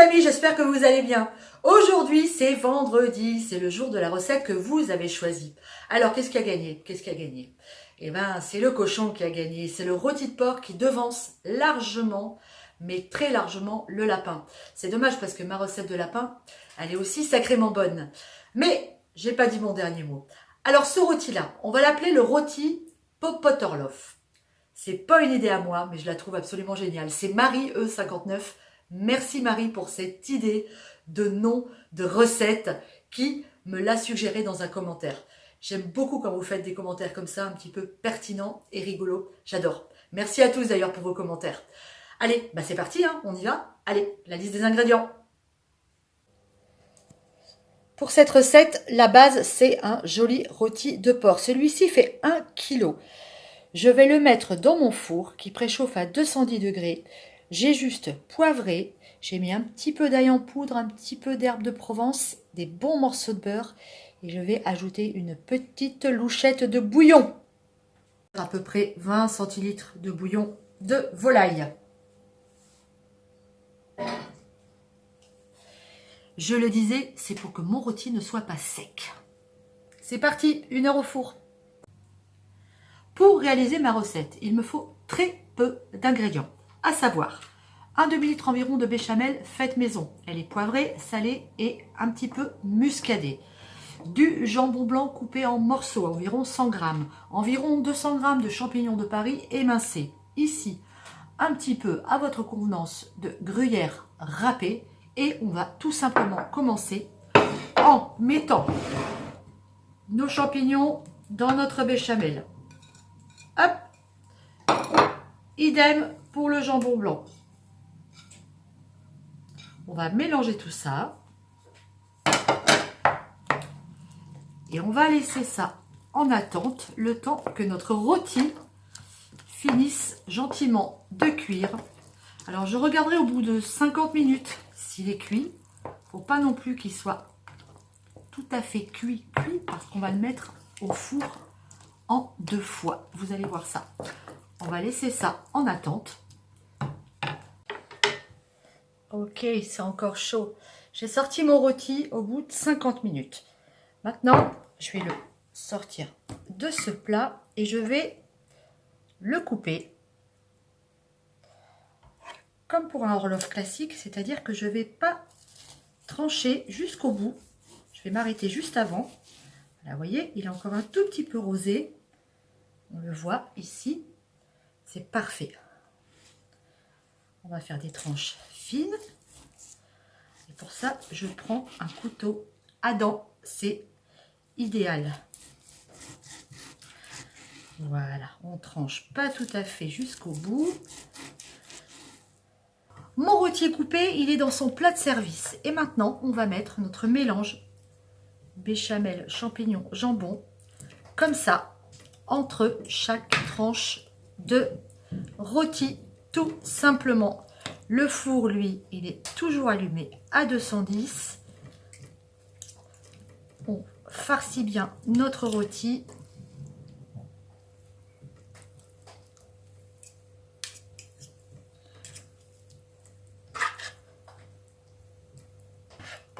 amis, j'espère que vous allez bien. Aujourd'hui, c'est vendredi, c'est le jour de la recette que vous avez choisie. Alors, qu'est-ce qui a gagné? Eh ben, c'est le cochon qui a gagné. C'est le rôti de porc qui devance largement, mais très largement, le lapin. C'est dommage parce que ma recette de lapin, elle est aussi sacrément bonne. Mais, j'ai pas dit mon dernier mot. Alors, ce rôti-là, on va l'appeler le rôti Popotorloff. C'est pas une idée à moi, mais je la trouve absolument géniale. C'est Marie E59. Merci Marie pour cette idée de nom de recette qui me l'a suggéré dans un commentaire. J'aime beaucoup quand vous faites des commentaires comme ça, un petit peu pertinents et rigolos. J'adore. Merci à tous d'ailleurs pour vos commentaires. Allez, bah c'est parti, hein, on y va. Allez, la liste des ingrédients. Pour cette recette, la base, c'est un joli rôti de porc. Celui-ci fait 1 kg. Je vais le mettre dans mon four qui préchauffe à 210 degrés. J'ai juste poivré, j'ai mis un petit peu d'ail en poudre, un petit peu d'herbe de Provence, des bons morceaux de beurre et je vais ajouter une petite louchette de bouillon. À peu près 20 centilitres de bouillon de volaille. Je le disais, c'est pour que mon rôti ne soit pas sec. C'est parti, 1 heure au four. Pour réaliser ma recette, il me faut très peu d'ingrédients, à savoir un demi-litre environ de béchamel faite maison. Elle est poivrée, salée et un petit peu muscadée. Du jambon blanc coupé en morceaux, environ 100 g. Environ 200 g de champignons de Paris émincés. Ici, un petit peu à votre convenance de gruyère râpée. Et on va tout simplement commencer en mettant nos champignons dans notre béchamel. Hop, idem pour le jambon blanc. On va mélanger tout ça. Et on va laisser ça en attente le temps que notre rôti finisse gentiment de cuire. Alors je regarderai au bout de 50 minutes s'il est cuit. Il ne faut pas non plus qu'il soit tout à fait cuit parce qu'on va le mettre au four en 2 fois. Vous allez voir ça. On va laisser ça en attente. Ok, c'est encore chaud. J'ai sorti mon rôti au bout de 50 minutes. Maintenant, je vais le sortir de ce plat et je vais le couper comme pour un Orloff classique, c'est-à-dire que je ne vais pas trancher jusqu'au bout. Je vais m'arrêter juste avant. Là, vous voyez, il est encore un tout petit peu rosé. On le voit ici. C'est parfait. On va faire des tranches fines. Et pour ça, je prends un couteau à dents. C'est idéal. Voilà, on tranche pas tout à fait jusqu'au bout. Mon rôti est coupé, il est dans son plat de service. Et maintenant, on va mettre notre mélange béchamel, champignons, jambon, comme ça, entre chaque tranche de rôti, tout simplement. Le four, lui, il est toujours allumé à 210. On farcit bien notre rôti.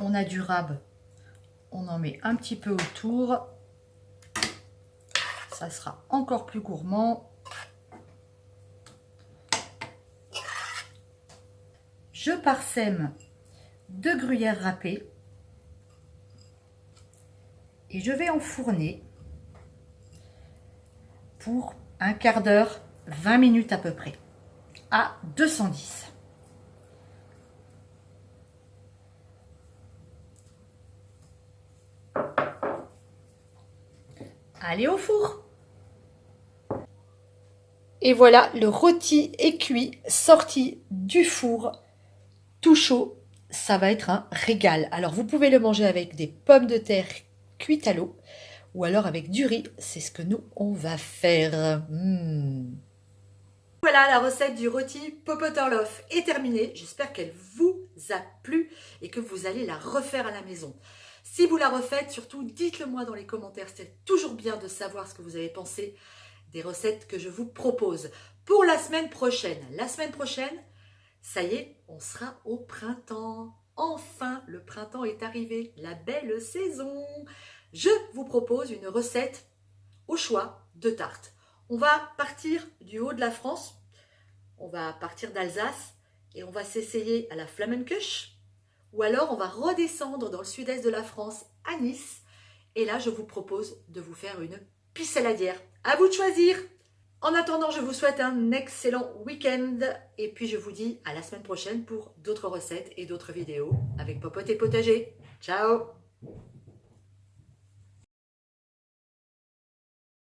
On a du rab, on en met un petit peu autour. Ça sera encore plus gourmand. Je parsème de gruyère râpée et je vais enfourner pour un quart d'heure, 20 minutes à peu près, à 210. Allez au four! Et voilà, le rôti est cuit, sorti du four, tout chaud. Ça va être un régal. Alors, vous pouvez le manger avec des pommes de terre cuites à l'eau ou alors avec du riz. C'est ce que nous, on va faire. Voilà, la recette du rôti Popotorloff est terminée. J'espère qu'elle vous a plu et que vous allez la refaire à la maison. Si vous la refaites, surtout, dites-le moi dans les commentaires. C'est toujours bien de savoir ce que vous avez pensé des recettes que je vous propose. Pour la semaine prochaine, Ça y est, on sera au printemps. Enfin, le printemps est arrivé, la belle saison. Je vous propose une recette au choix de tartes. On va partir du haut de la France, on va partir d'Alsace et on va s'essayer à la Flamencuche. Ou alors on va redescendre dans le sud-est de la France, à Nice. Et là, je vous propose de vous faire une pissaladière. À vous de choisir. En attendant, je vous souhaite un excellent week-end. Et puis, je vous dis à la semaine prochaine pour d'autres recettes et d'autres vidéos avec Popote et Potager. Ciao!